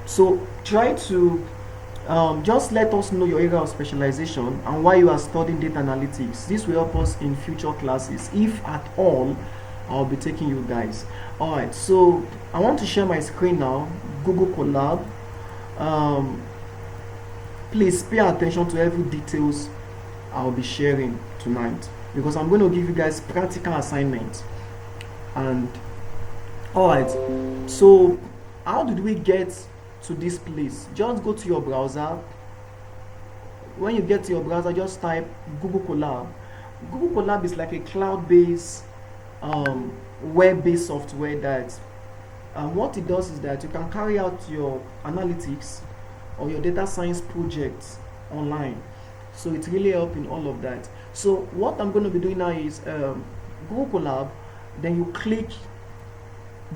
So try to just let us know your area of specialization and why you are studying data analytics. This will help us in future classes. If at all, I'll be taking you guys. Alright, so I want to share my screen now. Google Colab. Um, please pay attention to every details I'll be sharing tonight because I'm going to give you guys practical assignments. And alright, so how did we get to this place? Just go to your browser. When you get to your browser, just type Google Colab. Google Colab is like a cloud-based, um, web-based software that what it does is that you can carry out your analytics or your data science projects online. So it really helps in all of that. So what I'm going to be doing now is Google Colab. Then you click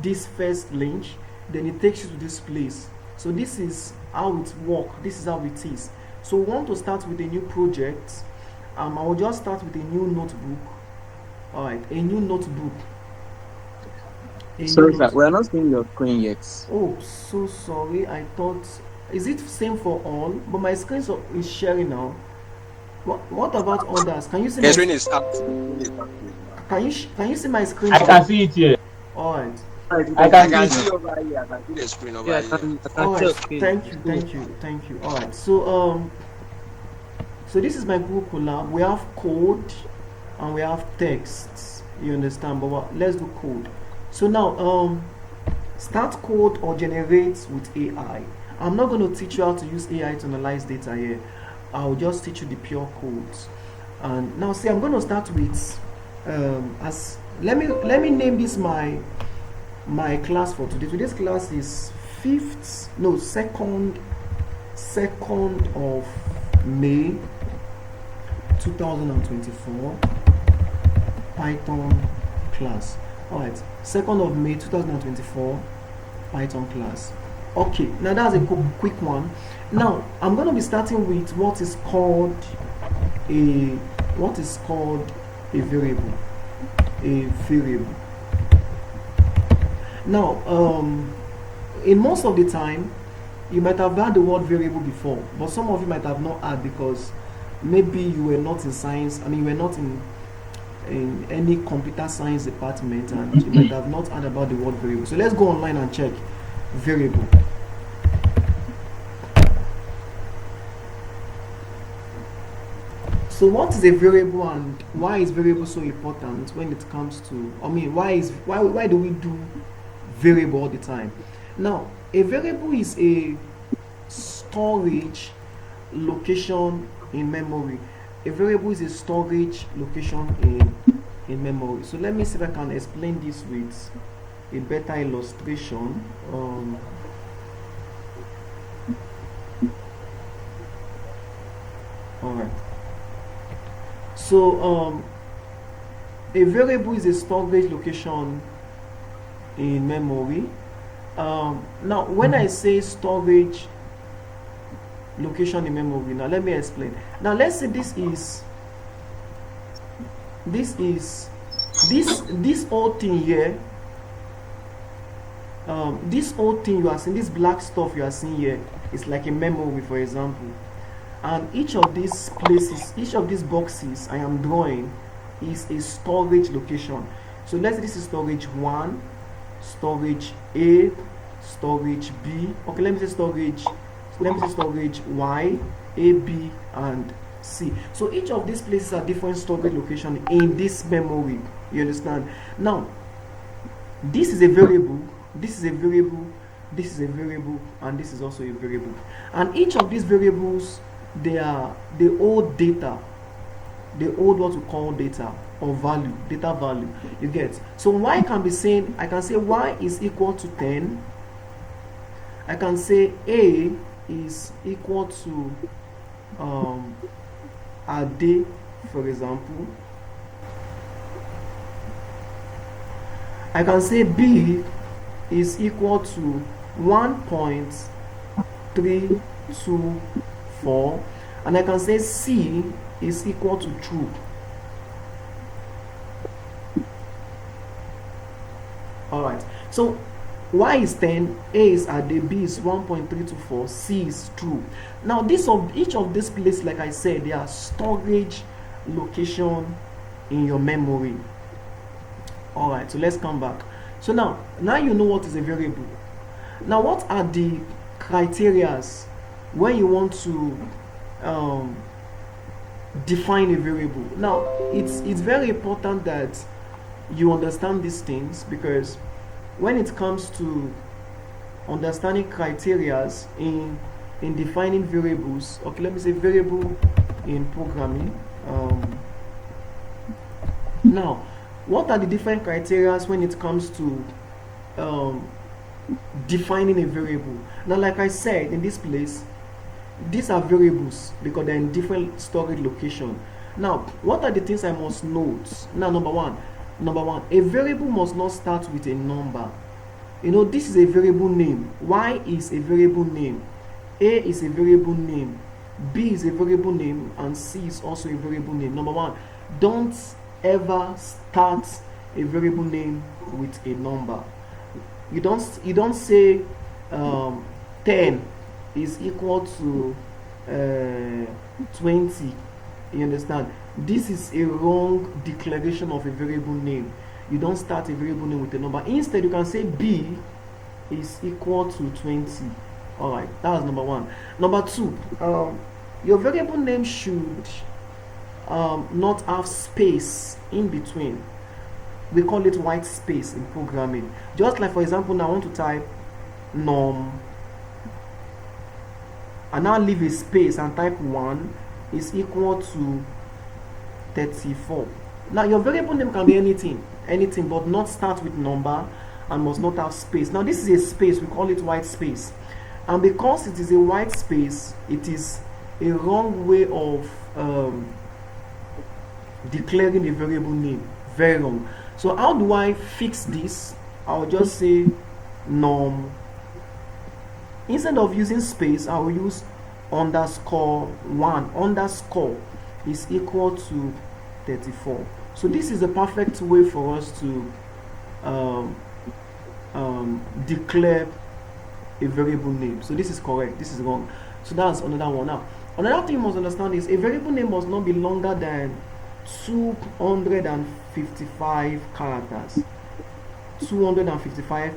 this first link, then it takes you to this place. So this is how it works. This is how it is. So we want to start with a new project. I will just start with a new notebook. All right, a new notebook. Sorry, sir, we are not seeing your screen yet. Oh, so sorry. I thought, is it same for all? But my screen is sharing now. What about others? Can you see The my screen is active. can you see my screen I now? can see it here. All right. I I can can see see it. over here. I can see the screen over Yeah, here. I All can see right. your screen. Thank you. All right. So this is my Google Colab. We have code and we have text. You understand? But let's do code. So now start code or generate with AI. I'm not going to teach you how to use AI to analyze data here. I'll just teach you the pure codes. And now see, I'm going to start with as let me name this my class for today. Today's class is second of May 2024 Python class. All right, 2nd of May 2024 Python class. Okay, now that's a quick one. Now I'm going to be starting with what is called a variable. A variable. Now, in most of the time, you might have heard the word variable before, but some of you might have not heard because maybe you were not in science. I mean, you were not in any computer science department, and you might have not heard about the word variable. So let's go online and check variable. So what is a variable and why is variable so important when it comes to, I mean, why do we do variable all the time? Now, a variable is a storage location in memory. A variable is a storage location in memory. So let me see if I can explain this with a better illustration. All right. So a variable is a storage location in memory. Now, when I say storage location in memory, now let me explain. Now, let's say this whole thing here. This whole thing you are seeing, this black stuff you are seeing here, is like a memory, for example. And each of these places, each of these boxes I am drawing is a storage location. So let's say this is storage 1, storage A, storage B. Okay, let me say storage Y, A, B, and C. So each of these places are different storage location in this memory. You understand? Now, this is a variable, this is a variable, this is a variable, and this is also a variable. And each of these variables, they hold data. They hold what we call data or value, data value. You get? So y can be saying, I can say y is equal to 10. I can say a is equal to a day, for example. I can say b is equal to 1.324, and I can say c is equal to true. All right. So Y is 10, A is a day, B is 1.324, C is true. Now each of these places, like I said, they are storage location in your memory. Alright, so let's come back. So now you know what is a variable. Now what are the criterias when you want to define a variable? Now it's very important that you understand these things, because when it comes to understanding criterias in defining variables, okay, let me say variable in programming. Now what are the different criterias when it comes to defining a variable? Now, like I said, in this place, these are variables because they're in different storage location. Now, what are the things I must note? Now, number one, a variable must not start with a number. You know, this is a variable name. Y is a variable name. A is a variable name. B is a variable name, and C is also a variable name. Number one, don't ever start a variable name with a number. You don't say 10 is equal to 20. You understand? This is a wrong declaration of a variable name. You don't start a variable name with a number. Instead, you can say B is equal to 20. Alright, that's number one. Number two, your variable name should not have space in between. We call it white space in programming. Just like, for example, now I want to type num, and now leave a space and type 1 is equal to 34. Now your variable name can be anything, but not start with number and must not have space. Now this is a space, we call it white space, and because it is a white space, it is a wrong way of declaring a variable name. Very wrong. So how do I fix this? I'll just say num. Instead of using space, I will use underscore 1. Underscore is equal to 34. So this is the perfect way for us to declare a variable name. So this is correct, this is wrong. So that's another one. Now another thing you must understand is a variable name must not be longer than 255 characters. 255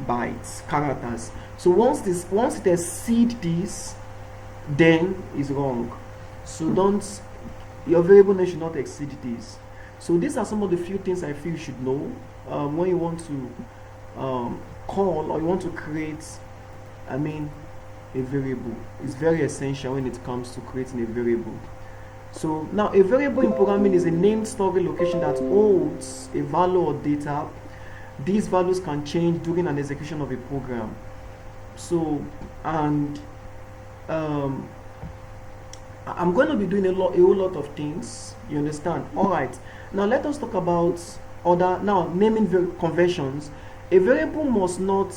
bytes, characters. So once it exceeds this, then it's wrong. So your variable name should not exceed this. So these are some of the few things I feel you should know when you want to call or you want to create a variable. It's very essential when it comes to creating a variable. So now a variable in programming is a named storage location that holds a value or data. These values can change during an execution of a program. So, and I'm going to be doing a whole lot of things. You understand? All right. Now let us talk about naming conventions. A variable must not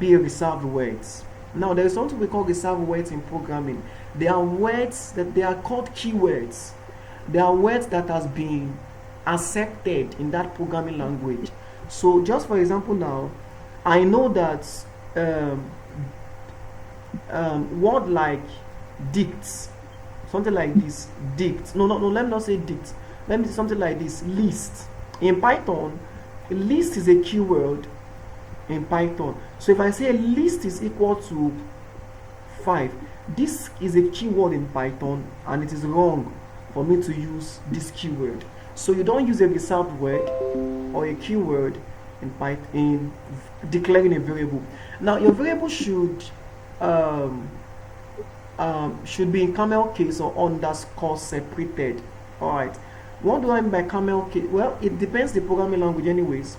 be a reserved words. Now there is something we call reserved words in programming. They are words that they are called keywords. They are words that has been accepted in that programming language. So just for example, now I know that word like dict, something like this, dict. No, let me not say dict. Let me say something like this, list. In Python, a list is a keyword in Python. So if I say a list is equal to 5, this is a keyword in Python, and it is wrong for me to use this keyword. So you don't use a reserved word or a keyword in Python in declaring a variable. Now your variable should be in camel case or underscore separated. All right. What do I mean by camel case? Well, it depends the programming language anyways.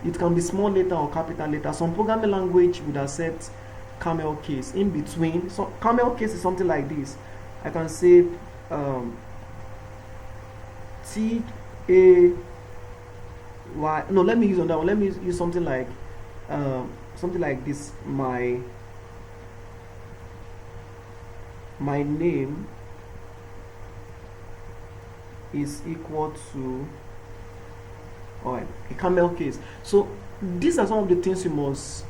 It can be small letter or capital letter. Some programming language would accept camel case in between. So camel case is something like this. I can say T A Y. No, let me use on that one. Let me use something like this. My name is equal to, alright, a camel case. So these are some of the things you must